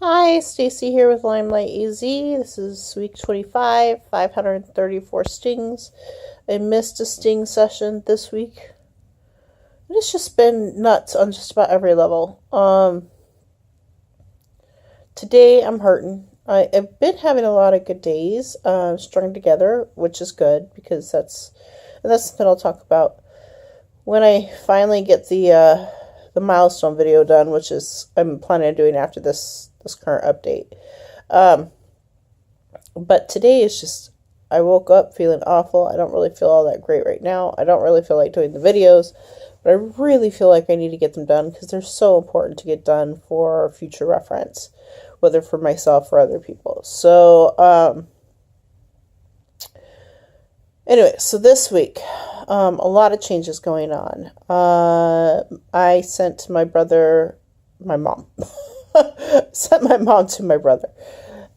Hi, Stacy here with Limelight AZ. This is week 25, 534 stings. I missed a sting session this week. It's just been nuts on just about every level. Today I'm hurting. I've been having a lot of good days, strung together, which is good because that's something I'll talk about when I finally get the milestone video done, which is I'm planning on doing after this current update. Um, but today is just I woke up feeling awful. I don't really feel all that great right now. I don't really feel like doing the videos, but I really feel like I need to get them done because they're so important to get done for future reference, whether for myself or other people. So, anyway, so this week, a lot of changes going on. I sent my brother, my mom, sent my mom to my brother.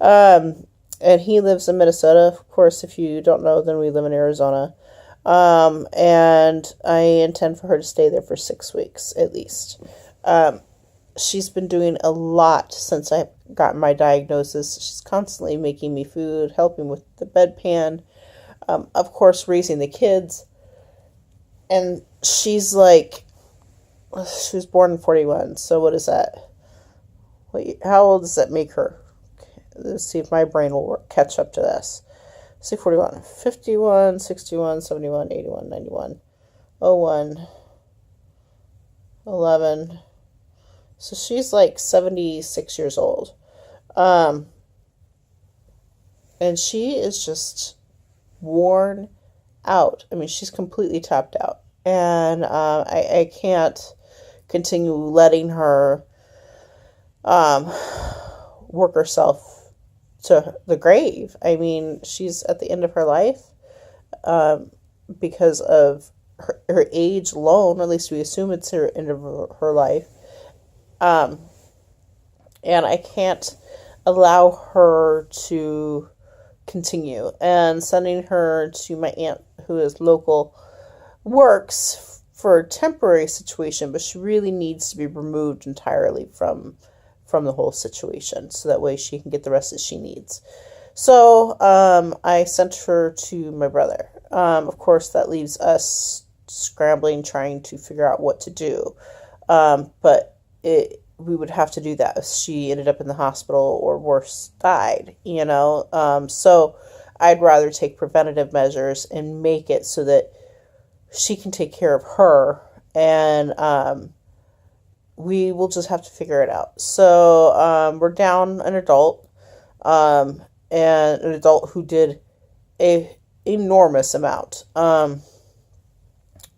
And he lives in Minnesota. Of course, if you don't know, then we live in Arizona. And I intend for her to stay there for 6 weeks at least. She's been doing a lot since I got my diagnosis. She's constantly making me food, helping with the bedpan, of course, raising the kids. And she's like, she was born in 41. So what is that? Wait, how old does that make her? Let's see if my brain will catch up to this. Let's see, 41, 51, 61, 71, 81, 91, 01, 11. So she's like 76 years old. And she is just worn out. I mean, she's completely tapped out. And I can't continue letting her work herself to the grave. I mean, she's at the end of her life because of her age alone. At least we assume it's her end of her life. And I can't allow her to continue. And sending her to my aunt, who is local, works for a temporary situation, but she really needs to be removed entirely from the whole situation, so that way she can get the rest that she needs. So I sent her to my brother. Of course, that leaves us scrambling, trying to figure out what to do. But we would have to do that if she ended up in the hospital or worse, died, So I'd rather take preventative measures and make it so that she can take care of her, and we will just have to figure it out. So we're down an adult, and an adult who did a enormous amount.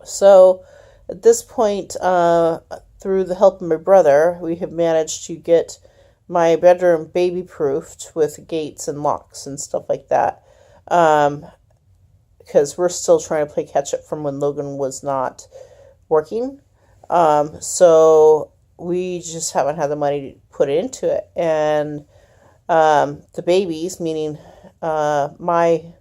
So at this point, through the help of my brother, we have managed to get my bedroom baby proofed with gates and locks and stuff like that. Because we're still trying to play catch up from when Logan was not working. So we just haven't had the money to put into it. And the babies, meaning my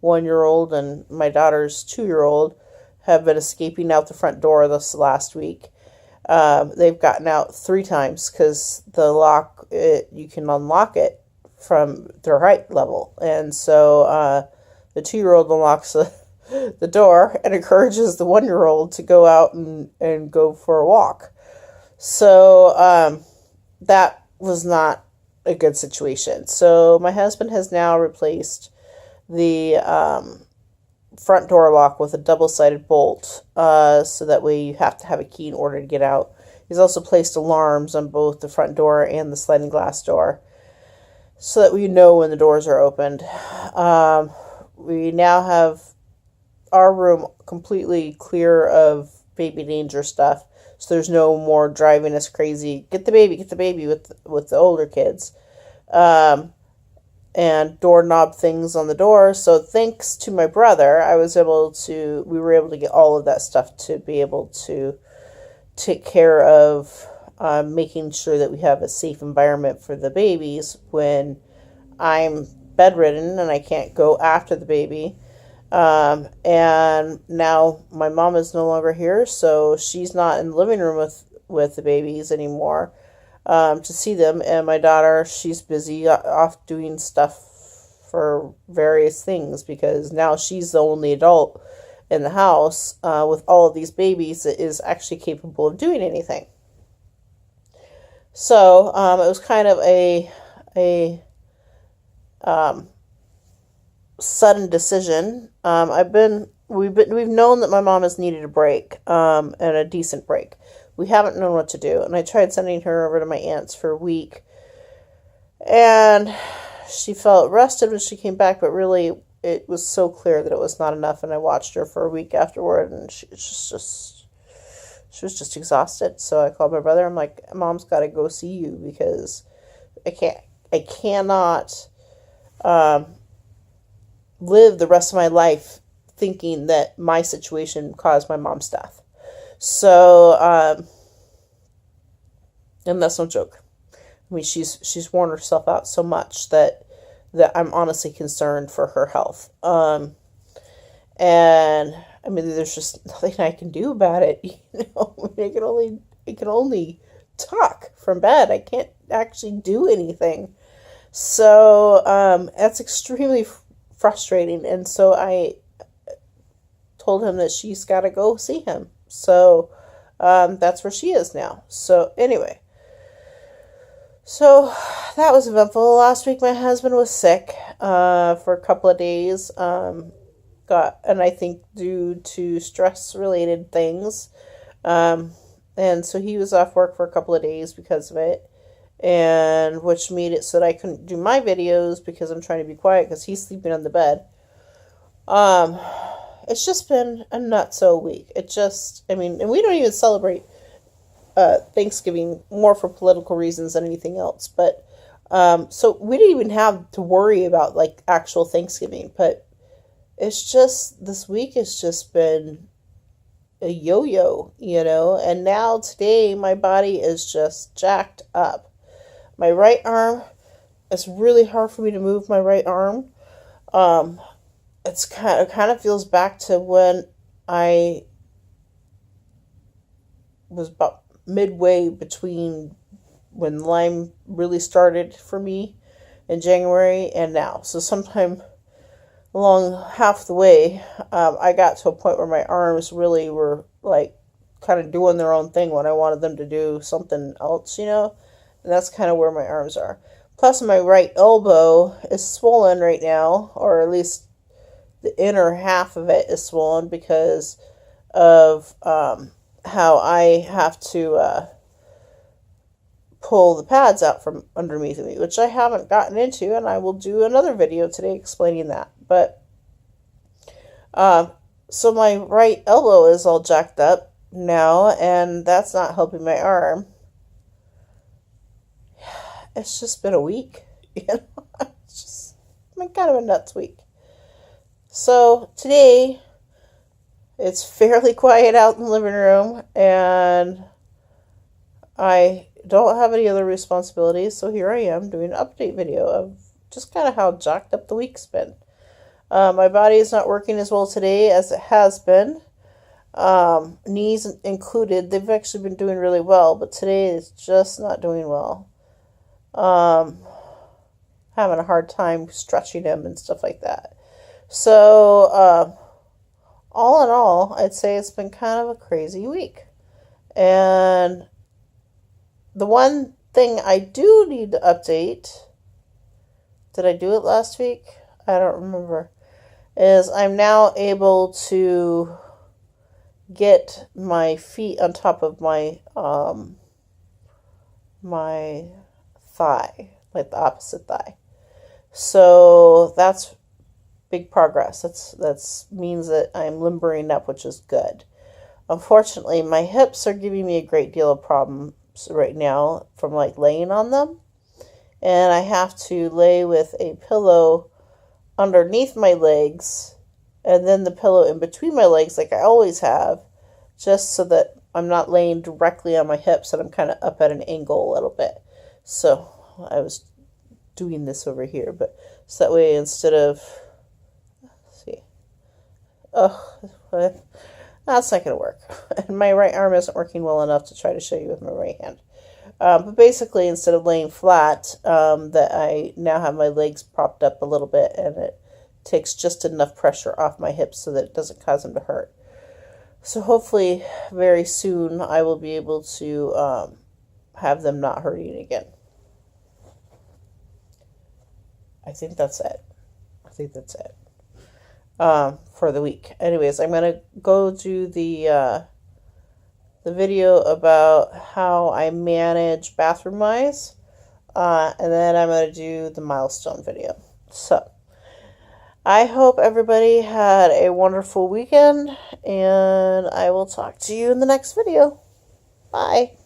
1-year-old and my daughter's 2-year-old, have been escaping out the front door this last week. They've gotten out 3 times because the lock, you can unlock it from their height level. And so the 2-year-old unlocks the door and encourages the 1-year-old to go out and go for a walk. So that was not a good situation. So my husband has now replaced the front door lock with a double-sided bolt, so that way you have to have a key in order to get out. He's also placed alarms on both the front door and the sliding glass door, so that we know when the doors are opened. We now have our room completely clear of baby danger stuff, so there's no more driving us crazy. Get the baby with the older kids. And doorknob things on the door. So thanks to my brother, we were able to get all of that stuff to be able to take care of making sure that we have a safe environment for the babies when I'm bedridden and I can't go after the baby. And now my mom is no longer here, so she's not in the living room with the babies anymore. to see them. And my daughter, she's busy off doing stuff for various things because now she's the only adult in the house with all of these babies that is actually capable of doing anything. So it was kind of a sudden decision. We've known that my mom has needed a break, and a decent break. We haven't known what to do, and I tried sending her over to my aunt's for a week, and she felt rested when she came back, but really it was so clear that it was not enough, and I watched her for a week afterward, and she was just exhausted. So I called my brother. I'm like, Mom's got to go see you because I cannot live the rest of my life thinking that my situation caused my mom's death. So, and that's no joke. I mean, she's worn herself out so much that I'm honestly concerned for her health. And I mean, there's just nothing I can do about it. You know, I can only talk from bed. I can't actually do anything. So, that's extremely frustrating. And so I told him that she's got to go see him. So, that's where she is now. So anyway, so that was eventful. Last week, my husband was sick, for a couple of days. And I think due to stress related things. And so he was off work for a couple of days because of it. And which made it so that I couldn't do my videos because I'm trying to be quiet because he's sleeping on the bed. It's just been a nutso week. And we don't even celebrate Thanksgiving more for political reasons than anything else. But so we didn't even have to worry about like actual Thanksgiving. But it's just, this week has just been a yo-yo, you know. And now today my body is just jacked up. My right arm, it's really hard for me to move my right arm. It kind of feels back to when I was about midway between when Lyme really started for me in January and now. So sometime along half the way, I got to a point where my arms really were like kind of doing their own thing when I wanted them to do something else, you know. And that's kind of where my arms are. Plus, my right elbow is swollen right now, or at least the inner half of it is swollen because of how I have to pull the pads out from underneath me, which I haven't gotten into, and I will do another video today explaining that. But so my right elbow is all jacked up now, and that's not helping my arm. It's just been a week, you know. It's just been kind of a nuts week. So today, it's fairly quiet out in the living room, and I don't have any other responsibilities, so here I am doing an update video of just kind of how jacked up the week's been. My body is not working as well today as it has been. Knees included, they've actually been doing really well, but today it's just not doing well. Having a hard time stretching them and stuff like that. So, all in all, I'd say it's been kind of a crazy week. And the one thing I do need to update, did I do it last week? I don't remember, is I'm now able to get my feet on top of my, my thigh, like the opposite thigh. So that's big progress. That's means that I'm limbering up, which is good. Unfortunately, my hips are giving me a great deal of problems right now from like laying on them, and I have to lay with a pillow underneath my legs and then the pillow in between my legs like I always have, just so that I'm not laying directly on my hips and I'm kind of up at an angle a little bit. So I was doing this over here, but so that way instead of, let's see, that's not going to work. And my right arm isn't working well enough to try to show you with my right hand. But basically, instead of laying flat, that I now have my legs propped up a little bit, and it takes just enough pressure off my hips so that it doesn't cause them to hurt. So hopefully very soon I will be able to have them not hurting again. I think that's it. For the week. Anyways, I'm going to go do the video about how I manage bathroom mice. And then I'm going to do the milestone video. So, I hope everybody had a wonderful weekend, and I will talk to you in the next video. Bye.